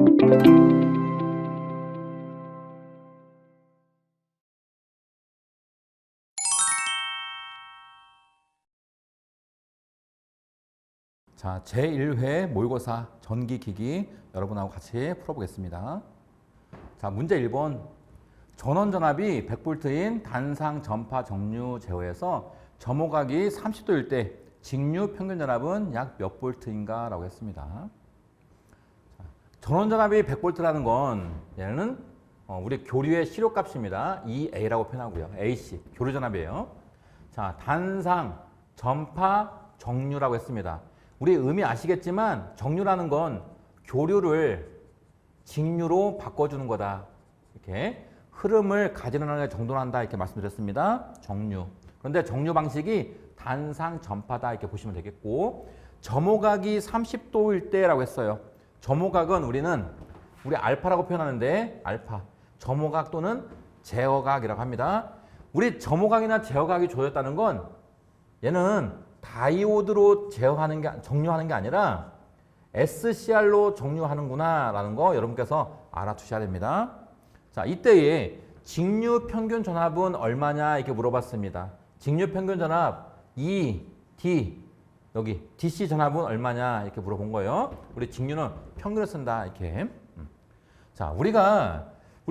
자, 제1회 모의고사 전기기기 여러분하고 같이 풀어보겠습니다. 자, 문제 1번. 전원전압이 100V인 단상 전파 정류 제어에서 점호각이 30도일 때 직류 평균전압은 약 몇 볼트인가 라고 했습니다. 자, 전원전압이 100V라는 건 얘는 우리 교류의 실효값입니다. EA라고 표현하고요. AC, 교류전압이에요. 자, 단상 전파 정류라고 했습니다. 우리 의미 아시겠지만 정류라는 건 교류를 직류로 바꿔주는 거다. 이렇게 흐름을 가지런하게 정돈한다 이렇게 말씀드렸습니다. 정류. 그런데 정류 방식이 단상 전파다 이렇게 보시면 되겠고 점호각이 30도일 때라고 했어요. 점호각은 우리 알파라고 표현하는데 알파. 점호각 또는 제어각이라고 합니다. 우리 점호각이나 제어각이 조졌다는 건 얘는 다이오드로 정류하는 게 아니라 SCR로 정류하는구나 라는 거 여러분께서 알아두셔야 됩니다. 자, 이때의 직류 평균 전압은 얼마냐 이렇게 물어봤습니다. 직류 평균 전압 E, D, 여기 DC 전압은 얼마냐 이렇게 물어본 거예요. 우리 직류는 평균을 쓴다 이렇게. 자, 우리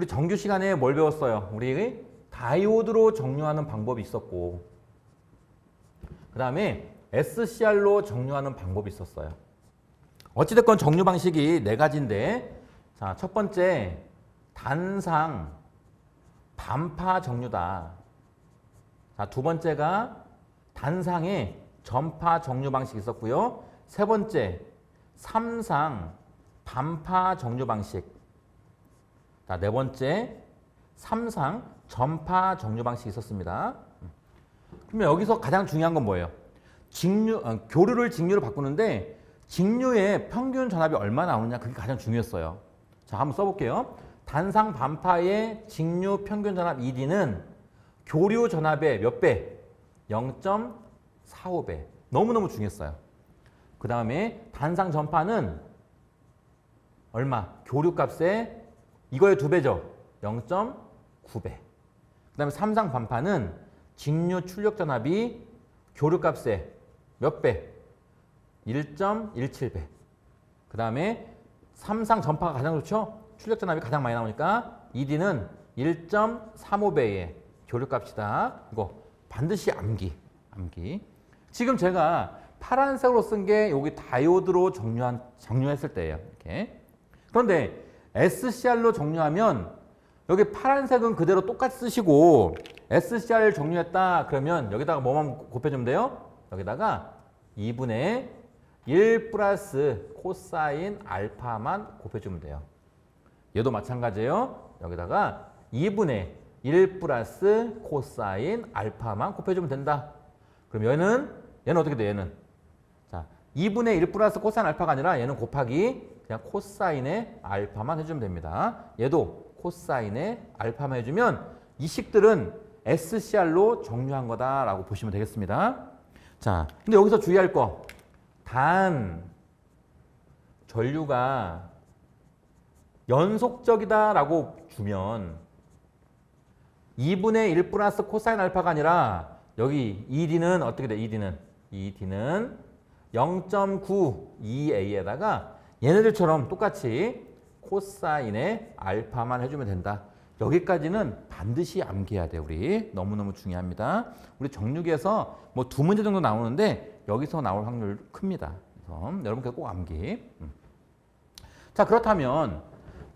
정규 시간에 뭘 배웠어요? 우리 다이오드로 정류하는 방법이 있었고 그 다음에 SCR로 정류하는 방법이 있었어요. 어찌됐건 정류 방식이 네 가지인데 자, 첫 번째 단상 반파 정류다. 자, 두 번째가 단상의 전파 정류 방식이 있었고요. 세 번째 삼상 반파 정류 방식. 자, 네 번째 삼상 전파 정류 방식이 있었습니다. 그러면 여기서 가장 중요한 건 뭐예요? 교류를 직류로 바꾸는데 직류의 평균 전압이 얼마 나오느냐 그게 가장 중요했어요. 자, 한번 써볼게요. 단상 반파의 직류 평균 전압 ED는 교류 전압의 몇 배? 0.45배. 너무너무 중요했어요. 그 다음에 단상 전파는 얼마? 교류 값의 이거의 2배죠. 0.9배. 그 다음에 삼상 반파는 직류 출력 전압이 교류 값의 몇 배? 1.17배. 그 다음에 삼상 전파가 가장 좋죠? 출력 전압이 가장 많이 나오니까 ED는 1.35배의 교류 값이다. 이거 반드시 암기. 지금 제가 파란색으로 쓴 게 여기 다이오드로 정류했을 때예요. 이렇게. 그런데 SCR로 정류하면 여기 파란색은 그대로 똑같이 쓰시고 SCR을 정류했다 그러면 여기다가 뭐만 곱해주면 돼요? 여기다가 2분의 1 플러스 코사인 알파만 곱해주면 돼요. 얘도 마찬가지예요. 여기다가 2분의 1 플러스 코사인 알파만 곱해주면 된다. 그럼 얘는 어떻게 돼? 얘는 자 2분의 1 플러스 코사인 알파가 아니라 얘는 곱하기 그냥 코사인의 알파만 해주면 됩니다. 얘도 코사인의 알파만 해주면 이 식들은 SCR로 정류한 거다라고 보시면 되겠습니다. 자, 근데 여기서 주의할 거 전류가 연속적이다라고 주면 2분의 1 플러스 코사인 알파가 아니라 여기 ED는 어떻게 돼? ED는 0.92A에다가 얘네들처럼 똑같이 코사인의 알파만 해주면 된다. 여기까지는 반드시 암기해야 돼요. 우리 너무너무 중요합니다. 우리 정육에서 뭐 2문제 정도 나오는데 여기서 나올 확률 큽니다. 그래서 여러분께서 꼭 암기. 자, 그렇다면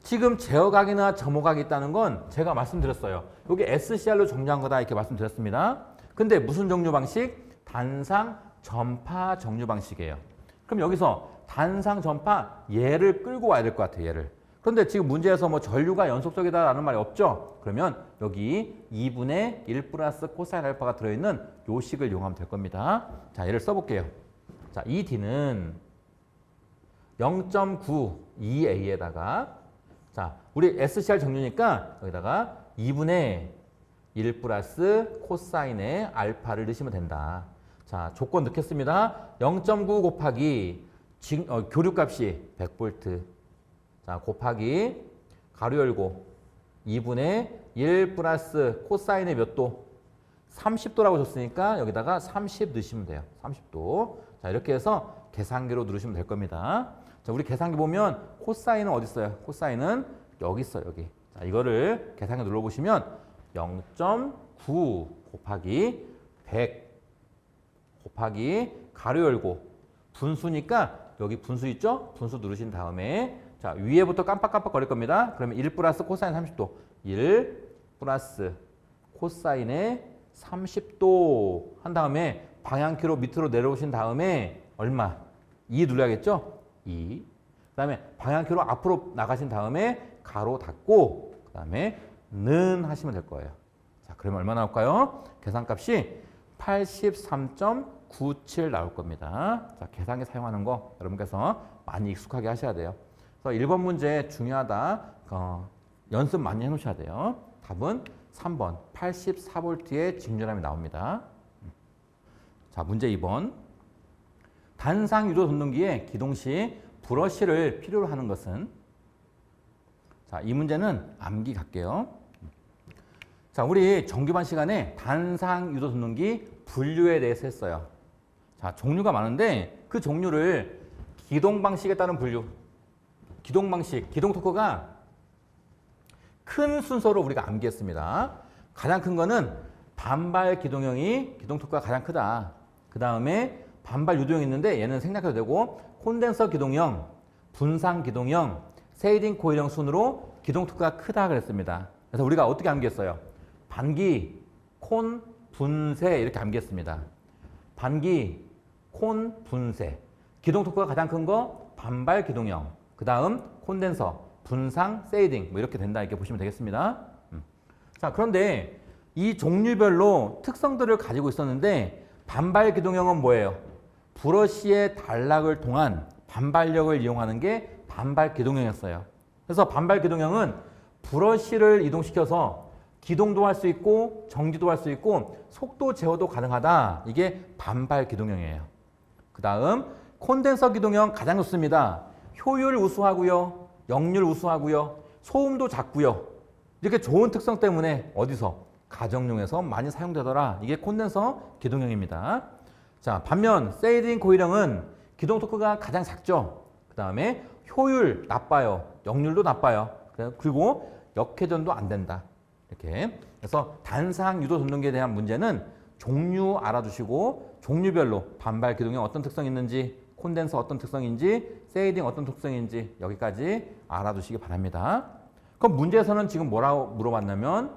지금 제어각이나 점호각이 있다는 건 제가 말씀드렸어요. 여기 SCR로 정류한 거다 이렇게 말씀드렸습니다. 근데 무슨 정류 방식? 단상 전파 정류 방식이에요. 그럼 여기서 단상 전파 얘를 끌고 와야 될 것 같아요. 얘를. 그런데 지금 문제에서 뭐 전류가 연속적이다라는 말이 없죠? 그러면 여기 2분의 1 플러스 코사인 알파가 들어있는 요 식을 이용하면 될 겁니다. 자, 얘를 써볼게요. 자, 이 D는 0.92A에다가 자, 우리 SCR 정류니까 여기다가 2분의 1 플러스 코사인의 알파를 넣으시면 된다. 자, 조건 넣겠습니다. 0.9 곱하기 교류값이 100V. 자, 곱하기 가로 열고 2분의 1 플러스 코사인의 몇 도? 30도라고 줬으니까 여기다가 30 넣으시면 돼요. 30도. 자, 이렇게 해서 계산기로 누르시면 될 겁니다. 자, 우리 계산기 보면 코사인은 어디 있어요? 코사인은 여기 있어요. 여기. 자, 이거를 계산기 눌러보시면 0.9 곱하기 100 곱하기 가로 열고 분수니까 여기 분수 있죠? 분수 누르신 다음에 자, 위에부터 깜빡깜빡 거릴 겁니다. 그러면 1 플러스 코사인 30도. 1 플러스 코사인의 30도 한 다음에 방향키로 밑으로 내려오신 다음에 얼마? 2 눌러야겠죠? 2. 그 다음에 방향키로 앞으로 나가신 다음에 가로 닫고 그 다음에 는 하시면 될 거예요. 자, 그러면 얼마 나올까요? 계산값이 83.97 나올 겁니다. 자, 계산기 사용하는 거 여러분께서 많이 익숙하게 하셔야 돼요. 그래서 1번 문제 중요하다. 연습 많이 해놓으셔야 돼요. 답은 3번 84V의 직류람이 나옵니다. 자, 문제 2번. 단상 유도 전동기에 기동 시 브러쉬를 필요로 하는 것은? 자, 이 문제는 암기 갈게요. 자, 우리 정규반 시간에 단상 유도 전동기 분류에 대해서 했어요. 자, 종류가 많은데 그 종류를 기동 방식에 따른 분류. 기동 방식, 기동 토크가 큰 순서로 우리가 암기했습니다. 가장 큰 거는 반발 기동형이 기동 토크가 가장 크다. 그 다음에 반발 유도형이 있는데 얘는 생략해도 되고 콘덴서 기동형, 분상 기동형, 세이딩 코일형 순으로 기동 토크가 크다 그랬습니다. 그래서 우리가 어떻게 암기했어요? 반기, 콘, 분쇄 이렇게 암기했습니다. 반기, 콘, 분쇄. 기동 토크가 가장 큰 거 반발 기동형. 그 다음 콘덴서, 분상, 세이딩 뭐 이렇게 된다 이렇게 보시면 되겠습니다. 자, 그런데 이 종류별로 특성들을 가지고 있었는데 반발 기동형은 뭐예요? 브러쉬의 단락을 통한 반발력을 이용하는 게 반발 기동형이었어요. 그래서 반발 기동형은 브러쉬를 이동시켜서 기동도 할 수 있고 정지도 할 수 있고 속도 제어도 가능하다. 이게 반발 기동형이에요. 그 다음 콘덴서 기동형 가장 좋습니다. 효율 우수하고요. 역률 우수하고요. 소음도 작고요. 이렇게 좋은 특성 때문에 어디서? 가정용에서 많이 사용되더라. 이게 콘덴서 기동형입니다. 자, 반면 세이딩 코일형은 기동 토크가 가장 작죠. 그 다음에 효율 나빠요. 역률도 나빠요. 그리고 역회전도 안 된다. 이렇게. 그래서 단상 유도 전동기에 대한 문제는 종류 알아두시고 종류별로 반발 기동형 어떤 특성이 있는지, 콘덴서 어떤 특성인지, 세이딩 어떤 특성인지 여기까지 알아두시기 바랍니다. 그럼 문제에서는 지금 뭐라고 물어봤냐면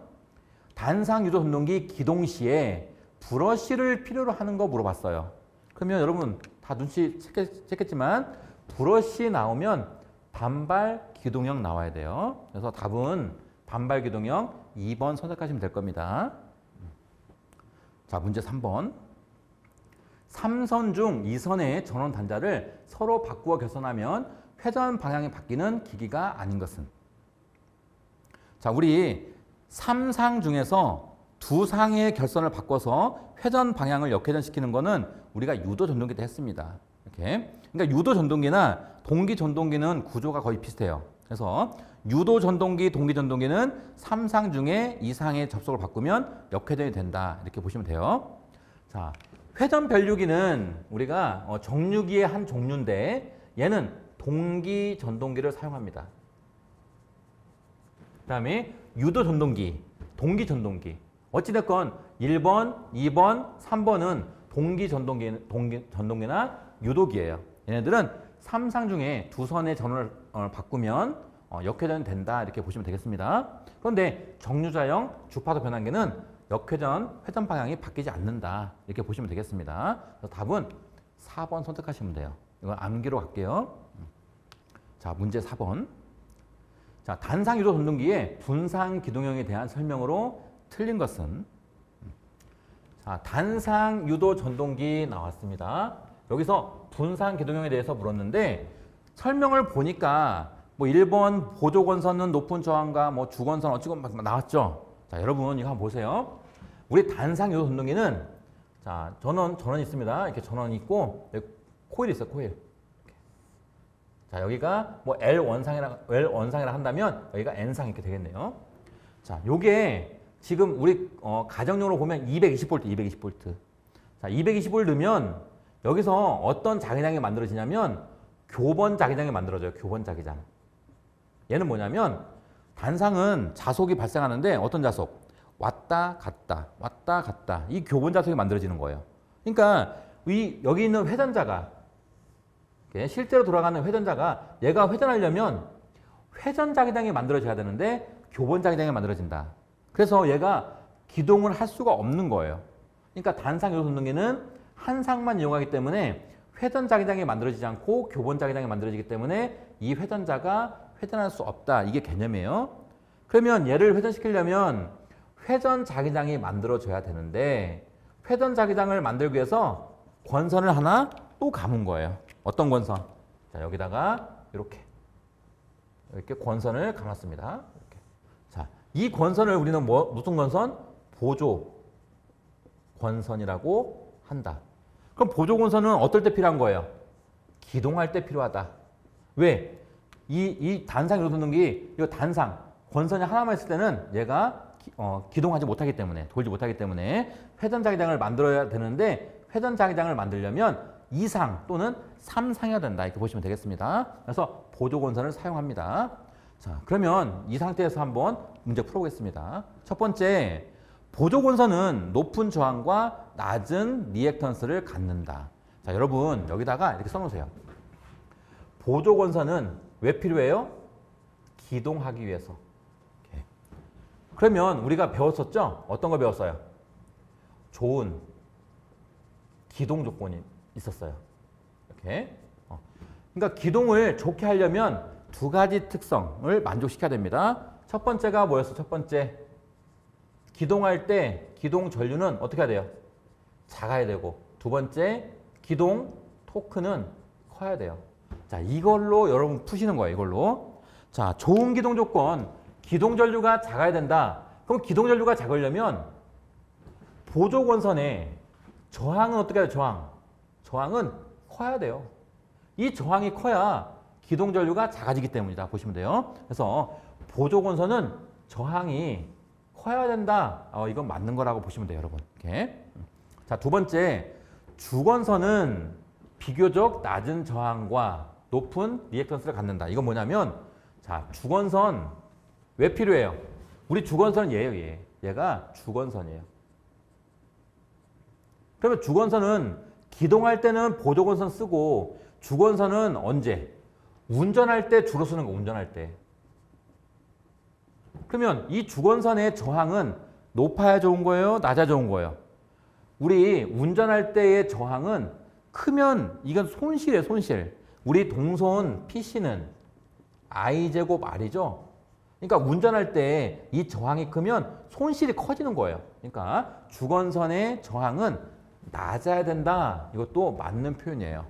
단상 유도 전동기 기동 시에 브러쉬를 필요로 하는 거 물어봤어요. 그러면 여러분 다 눈치 챘겠지만 브러쉬 나오면 반발 기동형 나와야 돼요. 그래서 답은 반발 기동형 2번 선택하시면 될 겁니다. 자, 문제 3번. 3선 중 2선의 전원 단자를 서로 바꾸어 결선하면 회전 방향이 바뀌는 기기가 아닌 것은? 자, 우리 3상 중에서 2상의 결선을 바꿔서 회전 방향을 역회전시키는 거는 우리가 유도 전동기 때 했습니다. 이렇게. 그러니까 유도 전동기나 동기 전동기는 구조가 거의 비슷해요. 그래서 유도 전동기, 동기 전동기는 3상 중에 2상의 접속을 바꾸면 역회전이 된다. 이렇게 보시면 돼요. 자, 회전 변류기는 우리가 정류기의 한 종류인데 얘는 동기 전동기를 사용합니다. 그 다음에 유도 전동기, 동기 전동기. 어찌됐건 1번, 2번, 3번은 동기 전동기나 유도기예요. 얘네들은 3상 중에 2선의 전원을 바꾸면 역회전이 된다. 이렇게 보시면 되겠습니다. 그런데 정류자형 주파수 변환기는 역회전, 회전 방향이 바뀌지 않는다. 이렇게 보시면 되겠습니다. 그래서 답은 4번 선택하시면 돼요. 이건 암기로 갈게요. 자, 문제 4번. 자, 단상 유도 전동기의 분상 기동형에 대한 설명으로 틀린 것은? 자, 단상 유도 전동기 나왔습니다. 여기서 분상 기동형에 대해서 물었는데 설명을 보니까 뭐 1번 보조건선은 높은 저항과 뭐 주건선 어찌고 막 나왔죠. 자, 여러분 이거 한번 보세요. 우리 단상 유도 전동기는 자, 전원 있습니다. 이렇게 전원이 있고 여기 코일이 있어요. 코일. 자, 여기가 뭐 L 원상이라 한다면 여기가 N상 이렇게 되겠네요. 자, 요게 지금 우리 가정용으로 보면 220V, 220V. 자, 220V를 넣으면 여기서 어떤 자기장이 만들어지냐면 교번 자기장이 만들어져요. 교번 자기장. 얘는 뭐냐면 단상은 자속이 발생하는데 어떤 자속? 왔다 갔다 왔다 갔다 이 교본 자속이 만들어지는 거예요. 그러니까 여기 있는 회전자가 실제로 돌아가는 회전자가 얘가 회전하려면 회전 자기장이 만들어져야 되는데 교본 자기장이 만들어진다. 그래서 얘가 기동을 할 수가 없는 거예요. 그러니까 단상 요소 운동기는 한 상만 이용하기 때문에 회전 자기장이 만들어지지 않고 교본 자기장이 만들어지기 때문에 이 회전자가 회전할 수 없다. 이게 개념이에요. 그러면 얘를 회전시키려면 회전 자기장이 만들어져야 되는데 회전 자기장을 만들기 위해서 권선을 하나 또 감은 거예요. 어떤 권선? 자, 여기다가 이렇게 권선을 감았습니다. 이렇게. 자, 이 권선을 우리는 무슨 권선? 보조 권선이라고 한다. 그럼 보조 권선은 어떨 때 필요한 거예요? 기동할 때 필요하다. 왜? 이 단상 요소등기, 이 단상 권선이 하나만 있을 때는 얘가 기동하지 못하기 때문에, 돌지 못하기 때문에 회전 자기장을 만들어야 되는데 회전 자기장을 만들려면 2상 또는 3상이어야 된다. 이렇게 보시면 되겠습니다. 그래서 보조 권선을 사용합니다. 자, 그러면 이 상태에서 한번 문제 풀어보겠습니다. 첫 번째, 보조 권선은 높은 저항과 낮은 리액턴스를 갖는다. 자, 여러분 여기다가 이렇게 써놓으세요. 보조 권선은 왜 필요해요? 기동하기 위해서. 이렇게. 그러면 우리가 배웠었죠? 어떤 거 배웠어요? 좋은 기동 조건이 있었어요. 이렇게. 그러니까 기동을 좋게 하려면 두 가지 특성을 만족시켜야 됩니다. 첫 번째가 뭐였어? 첫 번째. 기동할 때 기동 전류는 어떻게 해야 돼요? 작아야 되고. 두 번째, 기동 토크는 커야 돼요. 자, 이걸로 여러분 푸시는 거예요. 이걸로. 자, 좋은 기동 조건. 기동 전류가 작아야 된다. 그럼 기동 전류가 작으려면 보조 권선의 저항은 어떻게 해요? 저항은 커야 돼요. 이 저항이 커야 기동 전류가 작아지기 때문이다. 보시면 돼요. 그래서 보조 권선은 저항이 커야 된다. 이건 맞는 거라고 보시면 돼요, 여러분. 이렇게. 자, 두 번째, 주권선은 비교적 낮은 저항과 높은 리액턴스를 갖는다. 이건 뭐냐면, 자, 주권선 왜 필요해요? 우리 주권선은 얘예요, 얘가 주권선이에요. 그러면 주권선은 기동할 때는 보조권선 쓰고 주권선은 언제? 운전할 때 주로 쓰는 거, 운전할 때. 그러면 이 주권선의 저항은 높아야 좋은 거예요? 낮아야 좋은 거예요? 우리 운전할 때의 저항은 크면 이건 손실이에요, 손실. 우리 동선 PC는 I제곱 R이죠? 그러니까 운전할 때 이 저항이 크면 손실이 커지는 거예요. 그러니까 주권선의 저항은 낮아야 된다. 이것도 맞는 표현이에요.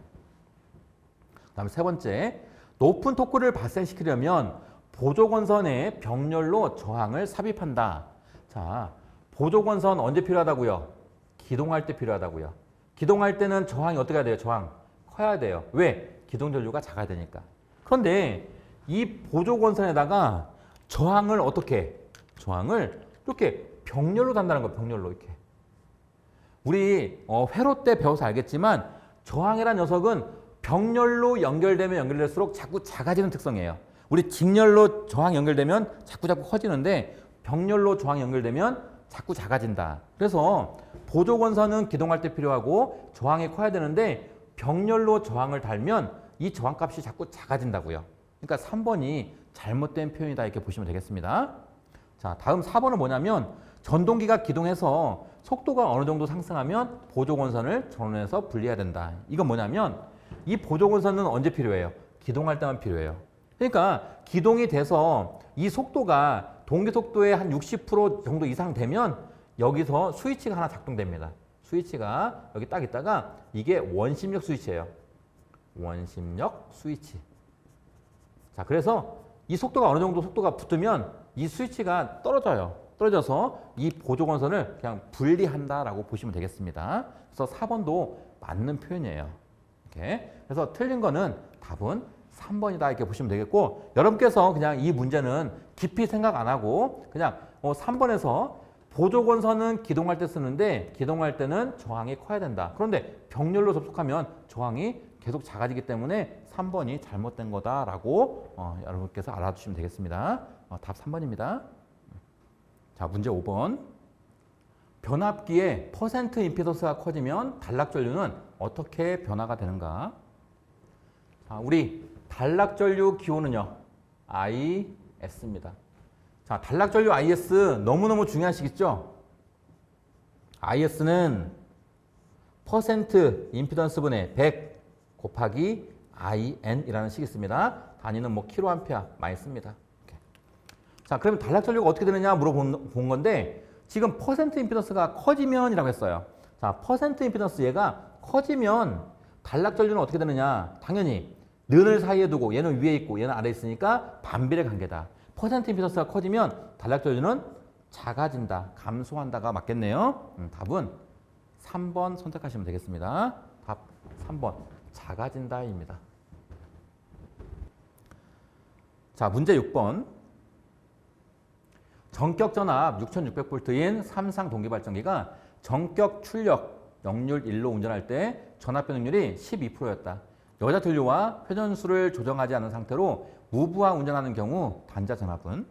그 다음에 세 번째, 높은 토크를 발생시키려면 보조권선의 병렬로 저항을 삽입한다. 자, 보조권선 언제 필요하다고요? 기동할 때 필요하다고요. 기동할 때는 저항이 어떻게 해야 돼요? 저항 커야 돼요. 왜? 기동 전류가 작아야 되니까. 그런데 이 보조권선에다가 저항을 어떻게? 저항을 이렇게 병렬로 단다는 거예요. 병렬로 이렇게. 우리 회로 때 배워서 알겠지만 저항이라는 녀석은 병렬로 연결되면 연결될수록 자꾸 작아지는 특성이에요. 우리 직렬로 저항 연결되면 자꾸 커지는데 병렬로 저항 연결되면 자꾸 작아진다. 그래서 보조권선은 기동할 때 필요하고 저항이 커야 되는데 병렬로 저항을 달면 이 저항값이 자꾸 작아진다고요. 그러니까 3번이 잘못된 표현이다 이렇게 보시면 되겠습니다. 자, 다음 4번은 뭐냐면 전동기가 기동해서 속도가 어느 정도 상승하면 보조권선을 전원에서 분리해야 된다. 이건 뭐냐면 이 보조권선은 언제 필요해요? 기동할 때만 필요해요. 그러니까 기동이 돼서 이 속도가 동기 속도의 한 60% 정도 이상 되면 여기서 스위치가 하나 작동됩니다. 스위치가 여기 딱 있다가 이게 원심력 스위치예요. 원심력 스위치. 자, 그래서 이 속도가 어느 정도 속도가 붙으면 이 스위치가 떨어져요. 떨어져서 이 보조권선을 그냥 분리한다라고 보시면 되겠습니다. 그래서 4번도 맞는 표현이에요. 이렇게. 그래서 틀린 거는 답은 3번이다 이렇게 보시면 되겠고 여러분께서 그냥 이 문제는 깊이 생각 안 하고 그냥 3번에서 보조건선은 기동할 때 쓰는데 기동할 때는 저항이 커야 된다. 그런데 병렬로 접속하면 저항이 계속 작아지기 때문에 3번이 잘못된 거다라고 여러분께서 알아두시면 되겠습니다. 답 3번입니다. 자, 문제 5번. 변압기의 퍼센트 임피던스가 커지면 단락전류는 어떻게 변화가 되는가? 자, 우리 단락전류 기호는요. IS입니다. 자, 단락전류 IS 너무너무 중요한 식이죠? IS는 퍼센트 임피던스분의 100 곱하기 IN이라는 식이 있습니다. 단위는 뭐 킬로암페어 많이 씁니다. 이렇게. 자, 그러면 단락전류가 어떻게 되느냐 물어본 건데 지금 퍼센트 임피던스가 커지면이라고 했어요. 자, 퍼센트 임피던스 얘가 커지면 단락전류는 어떻게 되느냐? 당연히 는을 사이에 두고 얘는 위에 있고 얘는 아래에 있으니까 반비례 관계다. 퍼센트 임피던스가 커지면 단락전류는 작아진다, 감소한다가 맞겠네요. 답은 3번 선택하시면 되겠습니다. 답 3번 작아진다입니다. 자, 문제 6번. 전격 전압 6600V인 삼상 동기발전기가 전격 출력 0률 1로 운전할 때 전압 변동률이 12%였다. 여자 전류와 회전수를 조정하지 않은 상태로 무부하 운전하는 경우 단자 전압은?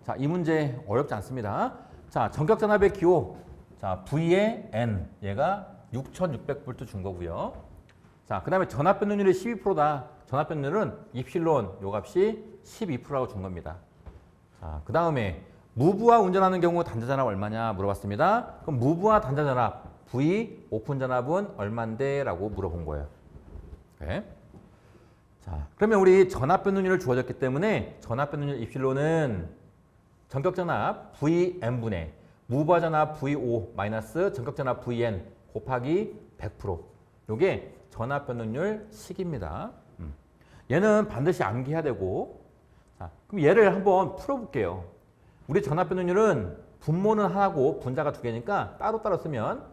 자, 이 문제 어렵지 않습니다. 자, 전격 전압의 기호. 자, V의 N. 얘가 6600V 준 거고요. 자, 그 다음에 전압 변동률이 12%다. 전압 변동률은 입실론 요 값이 12%라고 준 겁니다. 자, 그 다음에 무부하 운전하는 경우 단자 전압 얼마냐 물어봤습니다. 그럼 무부하 단자 전압 V 오픈 전압은 얼만데? 라고 물어본 거예요. 네. 자, 그러면 우리 전압 변동률을 주어졌기 때문에 전압 변동률 입실론은 전격 전압 Vn분의 무부하 전압 VO 마이너스 전격 전압 Vn 곱하기 100%. 요게 전압 변동률 식입니다. 얘는 반드시 암기해야 되고. 자, 그럼 얘를 한번 풀어볼게요. 우리 전압 변동률은 분모는 하나고 분자가 두 개니까 따로따로 쓰면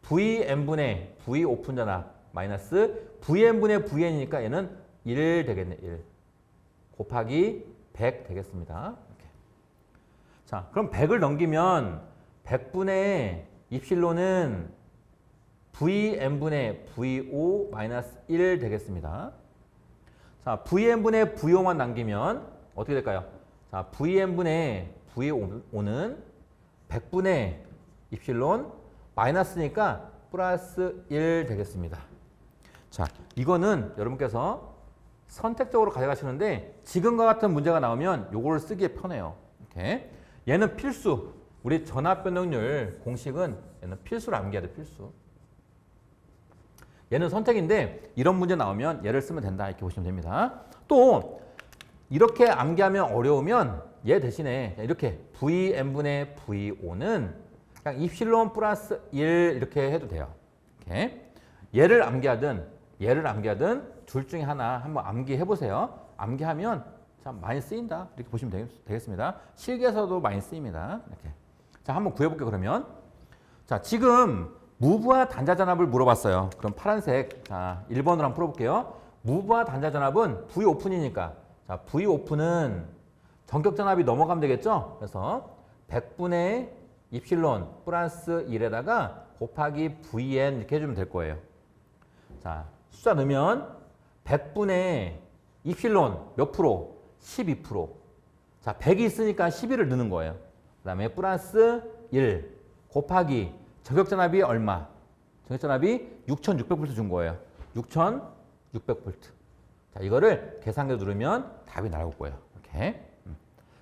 Vn분의 V 오픈 전압 마이너스 Vn분의 Vn이니까 얘는 1 되겠네. 1 곱하기 100 되겠습니다. 이렇게. 자, 그럼 100을 넘기면 100분의 입실로는 Vn분의 VO 마이너스 1 되겠습니다. 자, Vn분의 VO만 남기면 어떻게 될까요? 자, Vn분의 VO는 100분의 입실론 마이너스니까 플러스 1 되겠습니다. 자, 이거는 여러분께서 선택적으로 가져가시는데 지금과 같은 문제가 나오면 요거를 쓰기에 편해요. 이렇게. 얘는 필수. 우리 전압 변동률 공식은 얘는 필수로 암기해야 돼, 필수. 얘는 선택인데 이런 문제 나오면 얘를 쓰면 된다 이렇게 보시면 됩니다. 또 이렇게 암기하면 어려우면 얘 대신에 이렇게 Vn분의 VO는 그냥 입실론 플러스 1 이렇게 해도 돼요. 이렇게. 얘를 암기하든 둘 중에 하나 한번 암기해 보세요. 암기하면 참 많이 쓰인다 이렇게 보시면 되겠습니다. 실기에서도 많이 쓰입니다. 이렇게. 자, 한번 구해볼게요. 그러면 자, 지금 무부하 단자 전압을 물어봤어요. 그럼 파란색, 자, 1번으로 한번 풀어볼게요. 무부하 단자 전압은 V 오픈이니까, 자, V 오픈은 전격 전압이 넘어가면 되겠죠? 그래서 100분의 입실론 플러스 1에다가 곱하기 Vn 이렇게 해주면 될 거예요. 자, 숫자 넣으면 100분의 입실론 몇 프로? 12%. 자, 100이 있으니까 11을 넣는 거예요. 그 다음에 플러스 1 곱하기 전격전압이 얼마? 전격전압이 6600V 준 거예요. 6600V. 자, 이거를 계산기 누르면 답이 나올 거예요. 이렇게.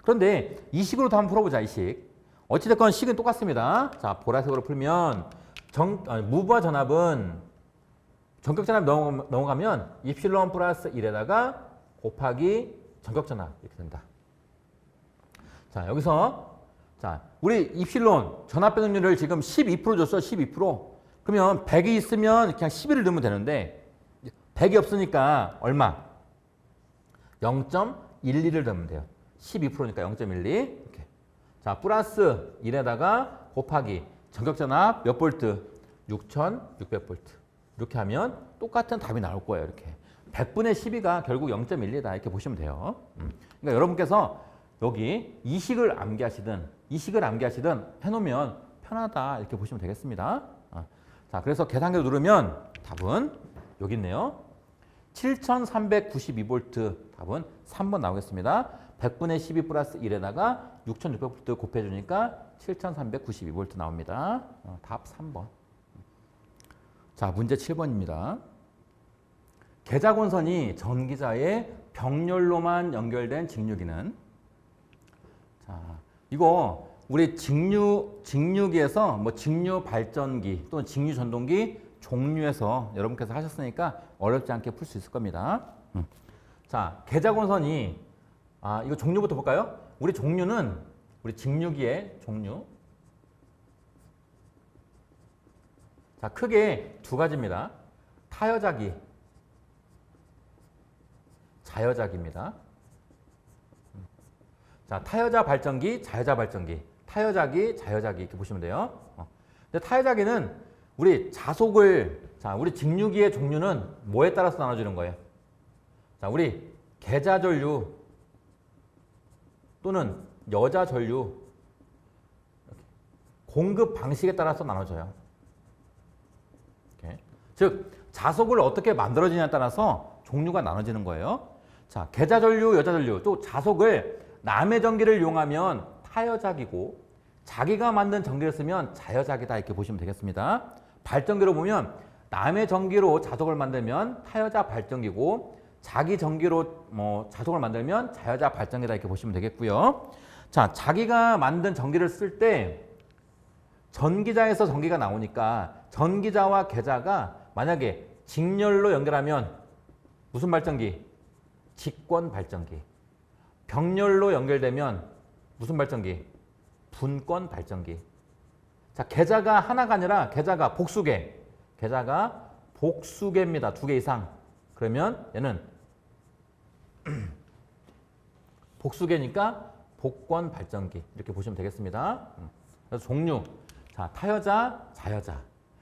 그런데 이 식으로도 한번 풀어보자, 이 식. 어찌됐건 식은 똑같습니다. 자, 보라색으로 풀면 무부하 전압은 전격전압이 넘어가면 입실론 플러스 1에다가 곱하기 전격전압 이렇게 된다. 자, 여기서 자, 우리 입실론 전압 변동률을 지금 12% 줬어. 12%. 그러면 100이 있으면 그냥 11을 넣으면 되는데 100이 없으니까 얼마? 0.12를 넣으면 돼요. 12%니까 0.12. 이렇게. 자, 플러스 1에다가 곱하기 전격전압 몇 볼트? 6600V. 이렇게 하면 똑같은 답이 나올 거예요. 이렇게. 100분의 12가 결국 0.12다 이렇게 보시면 돼요. 그러니까 여러분께서 여기 이식을 암기하시든 해놓으면 편하다 이렇게 보시면 되겠습니다. 자, 그래서 계산기를 누르면 답은 여기 있네요. 7392V 답은 3번 나오겠습니다. 100분의 12 플러스 1에다가 6600V 곱해주니까 7392V 나옵니다. 답 3번. 자, 문제 7번입니다. 계자곤선이 전기자의 병렬로만 연결된 직류기는, 자, 이거 우리 직류기에서 뭐 직류 발전기 또는 직류 전동기 종류에서 여러분께서 하셨으니까 어렵지 않게 풀 수 있을 겁니다. 자, 계자곤선이, 이거 종류부터 볼까요? 우리 종류는 우리 직류기의 종류. 자, 크게 두 가지입니다. 타여자기, 자여자기입니다. 자, 타여자 발전기, 자여자 발전기, 타여자기, 자여자기 이렇게 보시면 돼요. 근데 타여자기는 우리 자속을, 자, 우리 직류기의 종류는 뭐에 따라서 나눠지는 거예요? 자, 우리 계자전류 또는 여자전류 공급 방식에 따라서 나눠져요. 이렇게. 즉, 자속을 어떻게 만들어지냐에 따라서 종류가 나눠지는 거예요. 자, 계자전류, 여자전류, 또 자속을 남의 전기를 이용하면 타여자기고 자기가 만든 전기를 쓰면 자여자기다 이렇게 보시면 되겠습니다. 발전기로 보면 남의 전기로 자속을 만들면 타여자 발전기고 자기 전기로 자속을 만들면 자여자 발전기다 이렇게 보시면 되겠고요. 자, 자기가 만든 전기를 쓸 때 전기자에서 전기가 나오니까 전기자와 계자가 만약에 직렬로 연결하면 무슨 발전기? 직권 발전기. 병렬로 연결되면 무슨 발전기? 분권 발전기. 자, 계자가 하나가 아니라 계자가 복수계. 계자가 복수계입니다. 두 개 이상. 그러면 얘는 복수계니까 복권 발전기. 이렇게 보시면 되겠습니다. 그래서 종류. 자, 타여자, 자여자.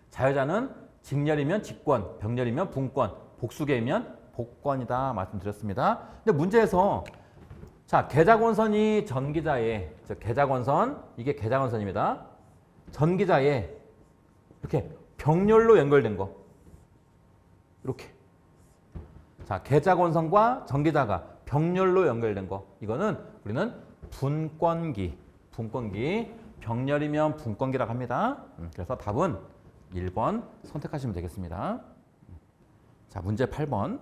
자여자는 직렬이면 직권, 병렬이면 분권, 복수계이면 복권이다 말씀드렸습니다. 근데 문제에서 자, 계자곤선이 전기자에, 즉 계자곤선, 이게 계자곤선입니다. 전기자에 이렇게 병렬로 연결된 거. 이렇게. 자, 계자곤선과 전기자가 병렬로 연결된 거. 이거는 우리는 분권기. 병렬이면 분권기라고 합니다. 그래서 답은 1번 선택하시면 되겠습니다. 자, 문제 8번.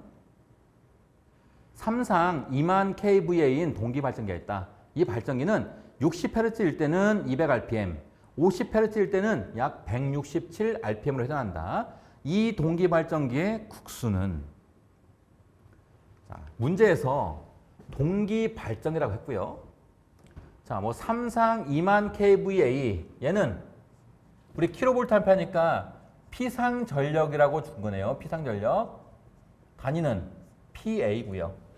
삼상 2만 kVA인 동기 발전기가 있다. 이 발전기는 60Hz일 때는 200rpm, 50Hz일 때는 약 167rpm으로 회전한다. 이 동기 발전기의 국수는, 자, 문제에서 동기 발전기라고 했고요. 자, 뭐 삼상 2만 kVA, 얘는 우리 킬로볼트 암페어니까 피상전력이라고 준 거네요. 피상전력. 단위는 PA고요.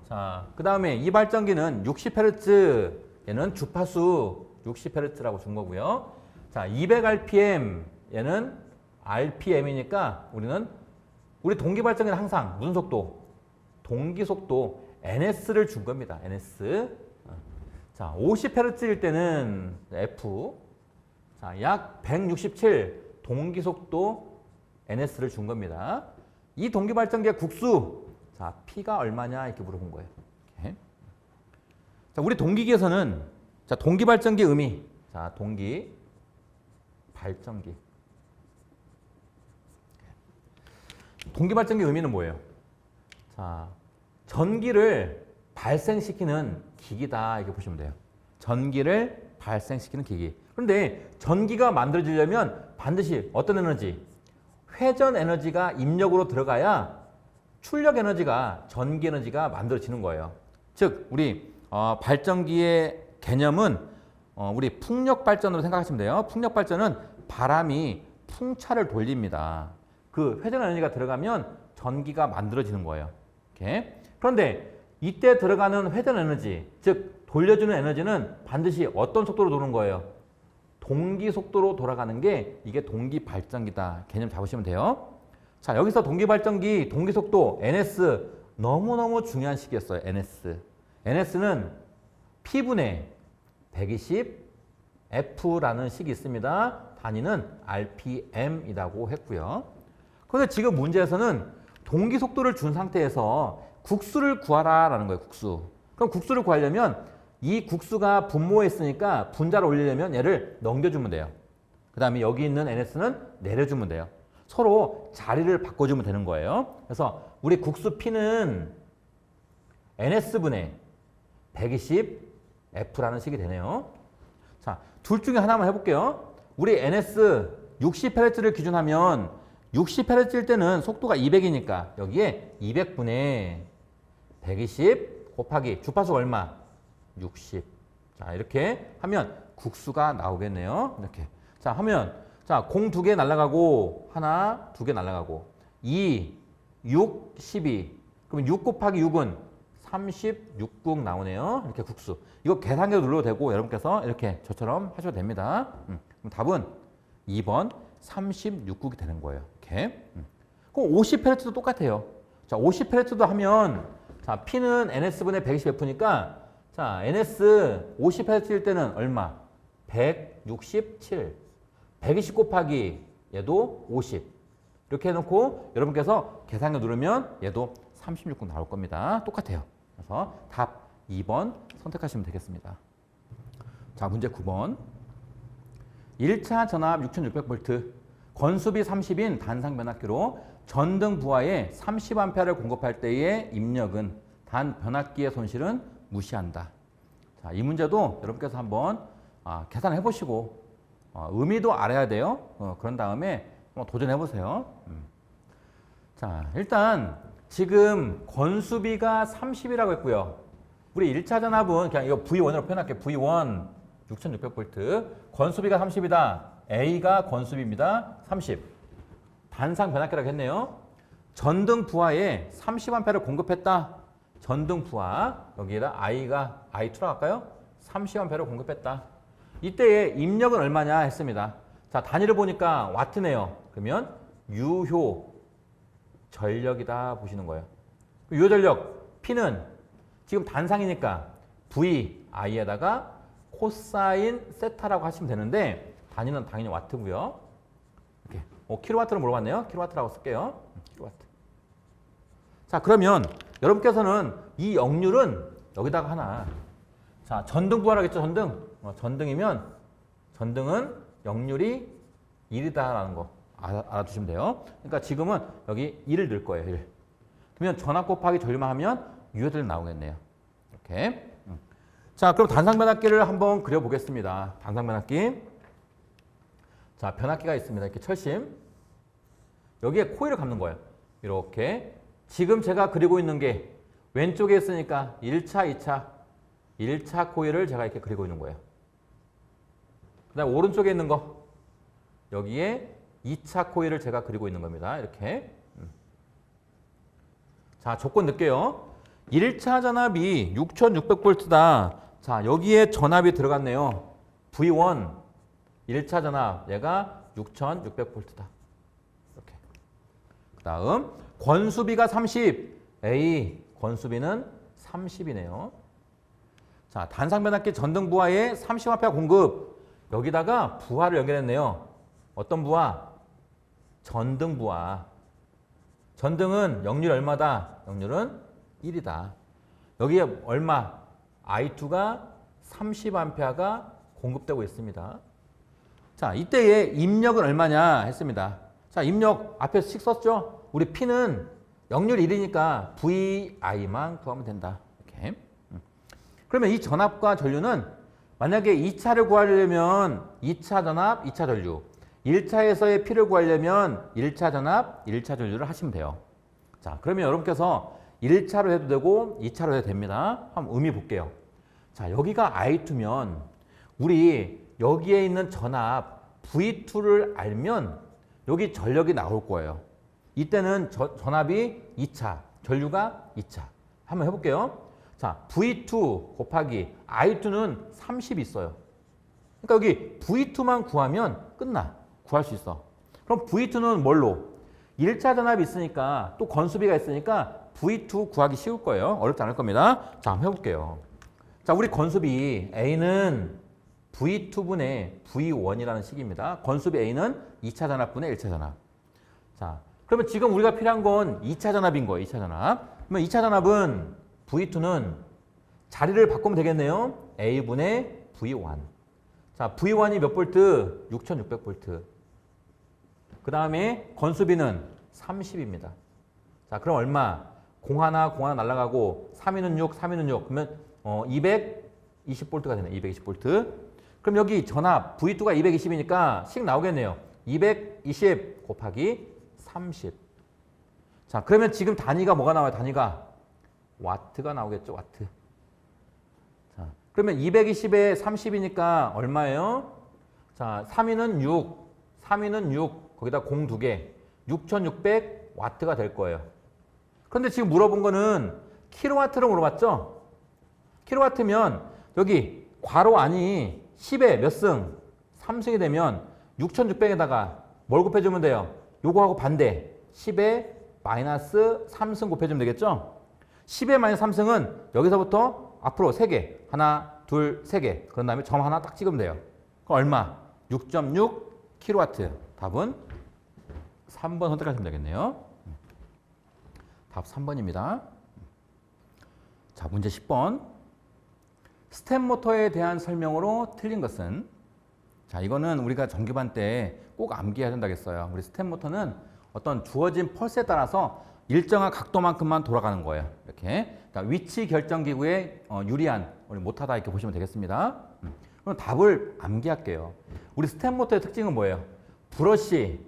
자, 그 다음에 이 발전기는 60Hz, 얘는 주파수 60Hz라고 준 거고요. 자, 200rpm, 얘는 RPM이니까 우리 동기 발전기는 항상 무슨 속도? 동기 속도 NS를 준 겁니다. NS. 자, 50Hz일 때는 F. 자, 약 167 동기 속도 NS를 준 겁니다. 이 동기 발전기의 국수. 자, P가 얼마냐 이렇게 물어본 거예요. 이렇게. 자, 우리 동기기에서는 자, 동기 발전기 의미. 자, 동기 발전기. 동기 발전기 의미는 뭐예요? 자, 전기를 발생시키는 기기다 이렇게 보시면 돼요. 전기를 발생시키는 기기. 그런데 전기가 만들어지려면 반드시 어떤 에너지? 회전 에너지가 입력으로 들어가야 출력 에너지가, 전기 에너지가 만들어지는 거예요. 즉, 우리 발전기의 개념은 우리 풍력 발전으로 생각하시면 돼요. 풍력 발전은 바람이 풍차를 돌립니다. 그 회전 에너지가 들어가면 전기가 만들어지는 거예요. 이렇게. 그런데 이때 들어가는 회전 에너지, 즉 돌려주는 에너지는 반드시 어떤 속도로 도는 거예요? 동기 속도로 돌아가는 게 이게 동기 발전기다. 개념 잡으시면 돼요. 자, 여기서 동기발전기 동기속도 NS 너무너무 중요한 식이었어요. NS. NS는 P분의 120 F라는 식이 있습니다. 단위는 RPM이라고 했고요. 그런데 지금 문제에서는 동기속도를 준 상태에서 국수를 구하라라는 거예요. 국수. 그럼 국수를 구하려면 이 국수가 분모에 있으니까 분자를 올리려면 얘를 넘겨주면 돼요. 그 다음에 여기 있는 NS는 내려주면 돼요. 서로 자리를 바꿔주면 되는 거예요. 그래서 우리 국수 P는 NS분의 120 F라는 식이 되네요. 자, 둘 중에 하나만 해볼게요. 우리 NS 60Hz를 기준하면 60Hz일 때는 속도가 200이니까 여기에 200분의 120 곱하기 주파수 얼마? 60. 자, 이렇게 하면 국수가 나오겠네요. 이렇게. 자, 하면 자, 공 2개 날아가고 하나, 2개 날아가고 2, 6, 12. 그럼 6 곱하기 6은 36국 나오네요. 이렇게 국수. 이거 계산기로 눌러도 되고 여러분께서 이렇게 저처럼 하셔도 됩니다. 그럼 답은 2번 36국이 되는 거예요. 이렇게. 그럼 50Hz도 똑같아요. 자, 50Hz도 하면 자, P는 NS분의 120F니까 자, NS 50Hz일 때는 얼마? 167. 120 곱하기 얘도 50. 이렇게 해놓고 여러분께서 계산기 누르면 얘도 36국 나올 겁니다. 똑같아요. 그래서 답 2번 선택하시면 되겠습니다. 자, 문제 9번. 1차 전압 6600V, 건수비 30인 단상 변압기로 전등 부하에 30A를 공급할 때의 입력은 단 변압기의 손실은 무시한다. 자, 이 문제도 여러분께서 한번 계산해 보시고 의미도 알아야 돼요. 그런 다음에 한번 도전해 보세요. 자, 일단 지금 건수비가 30이라고 했고요. 우리 1차 전압은 그냥 이거 V1으로 표현할게요. V1 6600V. 건수비가 30이다. A가 건수비입니다. 30. 단상 변압기라고 했네요. 전등 부하에 30A를 공급했다. 전등 부하. 여기에다 I2라고 할까요? 30A를 공급했다. 이때의 입력은 얼마냐 했습니다. 자, 단위를 보니까 와트네요. 그러면 유효 전력이다 보시는 거예요. 유효 전력 P는 지금 단상이니까 VI에다가 코사인 세타라고 하시면 되는데 단위는 당연히 와트고요. 이렇게 킬로와트로 물어봤네요. 킬로와트라고 쓸게요. 킬로와트. 자, 그러면 여러분께서는 이 역률은 여기다가 하나. 자, 전등 부하라겠죠. 전등이면 전등은 역률이 1이다라는 거 알아두시면 돼요. 그러니까 지금은 여기 1을 넣을 거예요. 1. 그러면 전압 곱하기 전류만 하면 유효들이 나오겠네요. 이렇게. 자, 그럼 단상 변압기를 한번 그려보겠습니다. 단상 변압기. 자, 변압기가 있습니다. 이렇게 철심. 여기에 코일을 감는 거예요. 이렇게. 지금 제가 그리고 있는 게 왼쪽에 있으니까 1차, 1차 코일을 제가 이렇게 그리고 있는 거예요. 그 다음에 오른쪽에 있는 거. 여기에 2차 코일을 제가 그리고 있는 겁니다. 이렇게. 자, 조건 넣을게요. 1차 전압이 6600V다. 자, 여기에 전압이 들어갔네요. V1 1차 전압 얘가 6600V다. 이렇게. 그 다음 권수비가 30. A 권수비는 30이네요. 자, 단상 변압기 전등 부하에 30A 공급. 여기다가 부하를 연결했네요. 어떤 부하? 전등 부하. 전등은 역률 얼마다? 역률은 1이다. 여기에 얼마? I2가 30A가 공급되고 있습니다. 자, 이때의 입력은 얼마냐 했습니다. 자, 입력 앞에 식 썼죠? 우리 P는 역률 1이니까 VI만 구하면 된다. 이렇게. 그러면 이 전압과 전류는 만약에 2차를 구하려면 2차 전압, 2차 전류. 1차에서의 P를 구하려면 1차 전압, 1차 전류를 하시면 돼요. 자, 그러면 여러분께서 1차로 해도 되고 2차로 해도 됩니다. 한번 의미 볼게요. 자, 여기가 I2면 우리 여기에 있는 전압 V2를 알면 여기 전력이 나올 거예요. 이때는 전압이 2차, 전류가 2차. 한번 해볼게요. 자, V2 곱하기 I2는 30 있어요. 그러니까 여기 V2만 구하면 끝나. 구할 수 있어. 그럼 V2는 뭘로? 1차 전압이 있으니까 또 건수비가 있으니까 V2 구하기 쉬울 거예요. 어렵지 않을 겁니다. 자, 한번 해볼게요. 자, 우리 건수비 A는 V2분의 V1이라는 식입니다. 건수비 A는 2차 전압분의 1차 전압. 자, 그러면 지금 우리가 필요한 건 2차 전압인 거예요. 2차 전압. 그러면 2차 전압은 V2는 자리를 바꾸면 되겠네요. A분의 V1. 자, V1이 몇 볼트? 6600볼트. 그 다음에 건수비는 30입니다. 자, 그럼 얼마? 0 하나 날아가고 3위는 6, 3위는 6. 그러면 220볼트가 되네. 220볼트. 그럼 여기 전압 V2가 220이니까 식 나오겠네요. 220 곱하기 30. 자, 그러면 지금 단위가 뭐가 나와요? 단위가 와트가 나오겠죠. 와트. 자, 그러면 220에 30이니까 얼마예요? 자, 3위는 6, 3위는 6. 거기다 0 2개. 6600 와트가 될 거예요. 그런데 지금 물어본 거는 킬로와트로 물어봤죠? 킬로와트면 여기 괄호 안이 10에 몇 승? 3승이 되면 6600에다가 뭘 곱해주면 돼요? 요거하고 반대 10에 마이너스 3승 곱해주면 되겠죠? 10에 마이너스 3승은 여기서부터 앞으로 3개 하나, 둘, 3개 그런 다음에 점 하나 딱 찍으면 돼요. 그럼 얼마? 6.6 킬로와트. 답은 3번 선택하시면 되겠네요. 답 3번입니다. 자, 문제 10번. 스텝 모터에 대한 설명으로 틀린 것은? 자, 이거는 우리가 전기반 때 꼭 암기해야 된다겠어요. 우리 스텝 모터는 어떤 주어진 펄스에 따라서 일정한 각도만큼만 돌아가는 거예요. 이렇게. 그러니까 위치 결정 기구에 유리한 우리 모터다 이렇게 보시면 되겠습니다. 그럼 답을 암기할게요. 우리 스텝 모터의 특징은 뭐예요? 브러쉬,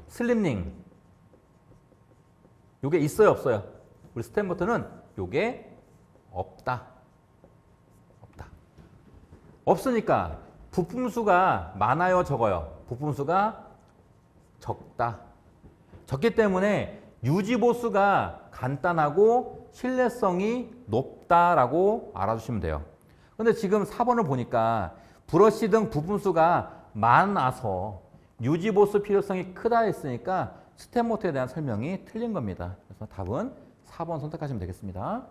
슬립링. 요게 있어요, 없어요? 우리 스텝 모터는 요게 없다. 없다. 없으니까 부품수가 많아요, 적어요? 부품수가 적다. 적기 때문에 유지보수가 간단하고 신뢰성이 높다라고 알아주시면 돼요. 근데 지금 4번을 보니까 브러쉬 등 부품수가 많아서 유지보수 필요성이 크다 했으니까 스텝 모터에 대한 설명이 틀린 겁니다. 그래서 답은 4번 선택하시면 되겠습니다.